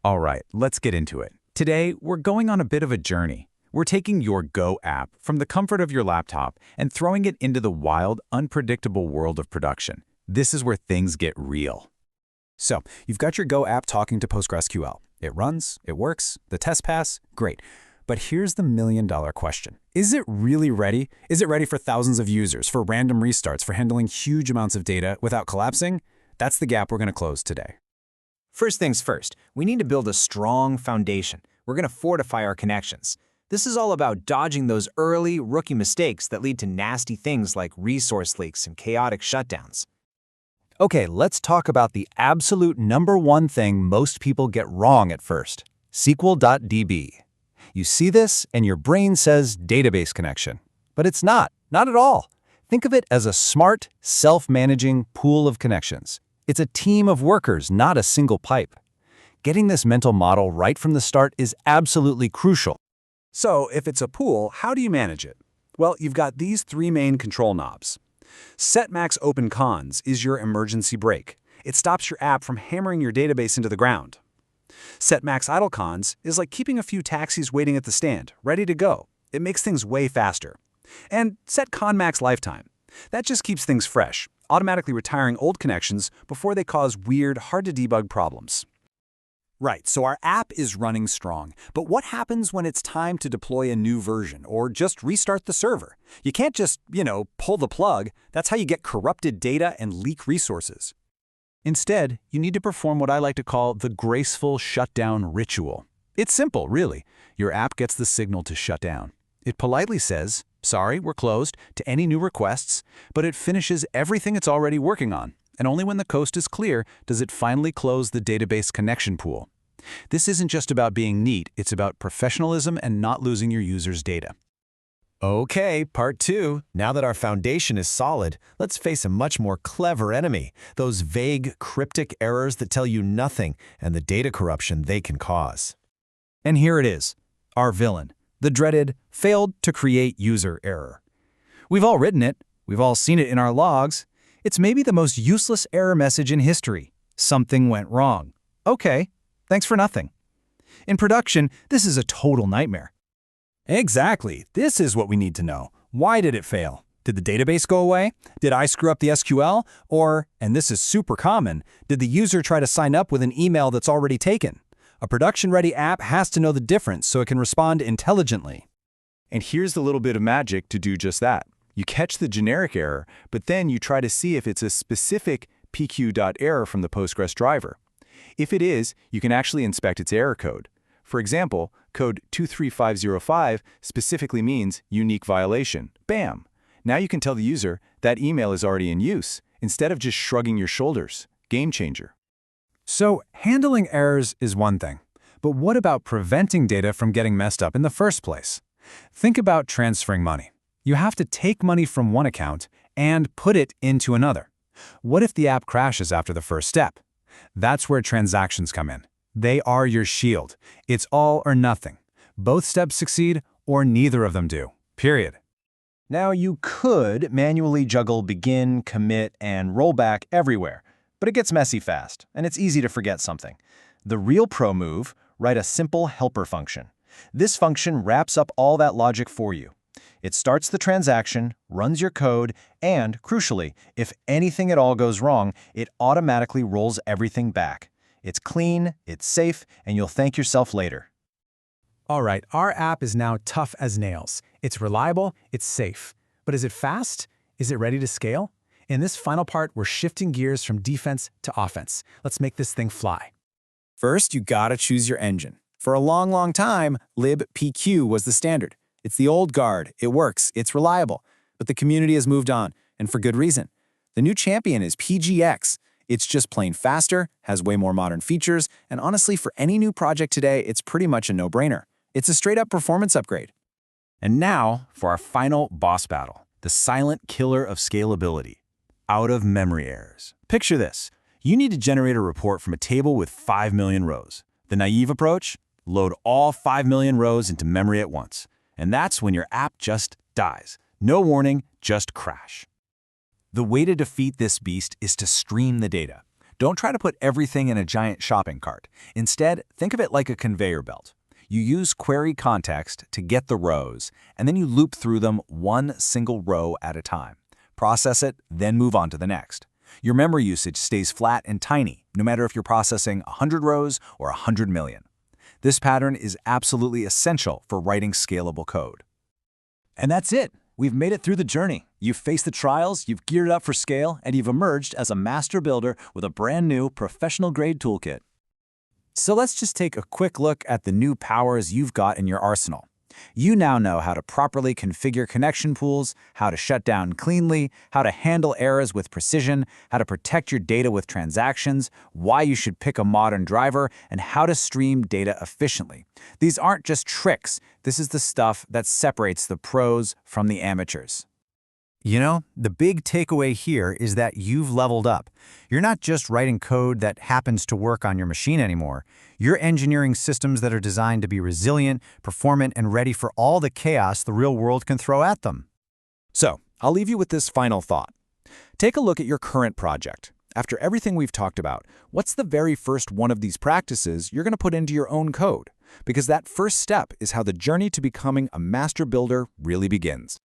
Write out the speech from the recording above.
All right, let's get into it. Today, we're going on a bit of a journey. We're taking your Go app from the comfort of your laptop and throwing it into the wild, unpredictable world of production. This is where things get real. So, you've got your Go app talking to PostgreSQL. It runs, it works, the tests pass, great. But here's the million-dollar question. Is it really ready? Is it ready for thousands of users, for random restarts, for handling huge amounts of data without collapsing? That's the gap we're going to close today. First things first, we need to build a strong foundation. We're going to fortify our connections. This is all about dodging those early, rookie mistakes that lead to nasty things like resource leaks and chaotic shutdowns. Okay, let's talk about the absolute #1 thing most people get wrong at first, SQL.db. You see this, and your brain says database connection. But it's not at all. Think of it as a smart, self-managing pool of connections. It's a team of workers, not a single pipe. Getting this mental model right from the start is absolutely crucial. So, if it's a pool, how do you manage it? Well, you've got these 3 main control knobs. Set max open cons is your emergency brake. It stops your app from hammering your database into the ground. Set max idle cons is like keeping a few taxis waiting at the stand, ready to go. It makes things way faster. And set con max lifetime. That just keeps things fresh, automatically retiring old connections before they cause weird, hard-to-debug problems. Right, so our app is running strong, but what happens when it's time to deploy a new version or just restart the server? You can't just, pull the plug. That's how you get corrupted data and leak resources. Instead, you need to perform what I like to call the graceful shutdown ritual. It's simple, really. Your app gets the signal to shut down. It politely says, "Sorry, we're closed," to any new requests, but it finishes everything it's already working on. And only when the coast is clear does it finally close the database connection pool. This isn't just about being neat, it's about professionalism and not losing your users' data. Okay, part 2. Now that our foundation is solid, let's face a much more clever enemy, those vague, cryptic errors that tell you nothing and the data corruption they can cause. And here it is, our villain, the dreaded failed to create user error. We've all written it, we've all seen it in our logs. It's maybe the most useless error message in history. Something went wrong. Okay, thanks for nothing. In production, this is a total nightmare. Exactly. This is what we need to know. Why did it fail? Did the database go away? Did I screw up the SQL? Or, and this is super common, did the user try to sign up with an email that's already taken? A production-ready app has to know the difference so it can respond intelligently. And here's the little bit of magic to do just that. You catch the generic error, but then you try to see if it's a specific pq.error from the Postgres driver. If it is, you can actually inspect its error code. For example, code 23505 specifically means unique violation. Bam! Now you can tell the user that email is already in use, instead of just shrugging your shoulders. Game changer. So, handling errors is one thing. But what about preventing data from getting messed up in the first place? Think about transferring money. You have to take money from one account and put it into another. What if the app crashes after the first step? That's where transactions come in. They are your shield. It's all or nothing. Both steps succeed or neither of them do. Period. Now you could manually juggle begin, commit, and rollback everywhere, but it gets messy fast, and it's easy to forget something. The real pro move, write a simple helper function. This function wraps up all that logic for you. It starts the transaction, runs your code, and, crucially, if anything at all goes wrong, it automatically rolls everything back. It's clean, it's safe, and you'll thank yourself later. All right, our app is now tough as nails. It's reliable, it's safe. But is it fast? Is it ready to scale? In this final part, we're shifting gears from defense to offense. Let's make this thing fly. First, you gotta choose your engine. For a long time, libpq was the standard. It's the old guard, it works, it's reliable. But the community has moved on, and for good reason. The new champion is PGX. It's just plain faster, has way more modern features, and honestly, for any new project today, it's pretty much a no-brainer. It's a straight-up performance upgrade. And now, for our final boss battle, the silent killer of scalability, out-of-memory errors. Picture this. You need to generate a report from a table with 5 million rows. The naive approach? Load all 5 million rows into memory at once. And that's when your app just dies. No warning, just crash. The way to defeat this beast is to stream the data. Don't try to put everything in a giant shopping cart. Instead, think of it like a conveyor belt. You use query context to get the rows, and then you loop through them one single row at a time. Process it, then move on to the next. Your memory usage stays flat and tiny, no matter if you're processing 100 rows or 100 million. This pattern is absolutely essential for writing scalable code. And that's it. We've made it through the journey. You've faced the trials, you've geared up for scale, and you've emerged as a master builder with a brand new professional-grade toolkit. So let's just take a quick look at the new powers you've got in your arsenal. You now know how to properly configure connection pools, how to shut down cleanly, how to handle errors with precision, how to protect your data with transactions, why you should pick a modern driver, and how to stream data efficiently. These aren't just tricks. This is the stuff that separates the pros from the amateurs. You know, the big takeaway here is that you've leveled up. You're not just writing code that happens to work on your machine anymore. You're engineering systems that are designed to be resilient, performant, and ready for all the chaos the real world can throw at them. So, I'll leave you with this final thought. Take a look at your current project. After everything we've talked about, what's the very first one of these practices you're going to put into your own code? Because that first step is how the journey to becoming a master builder really begins.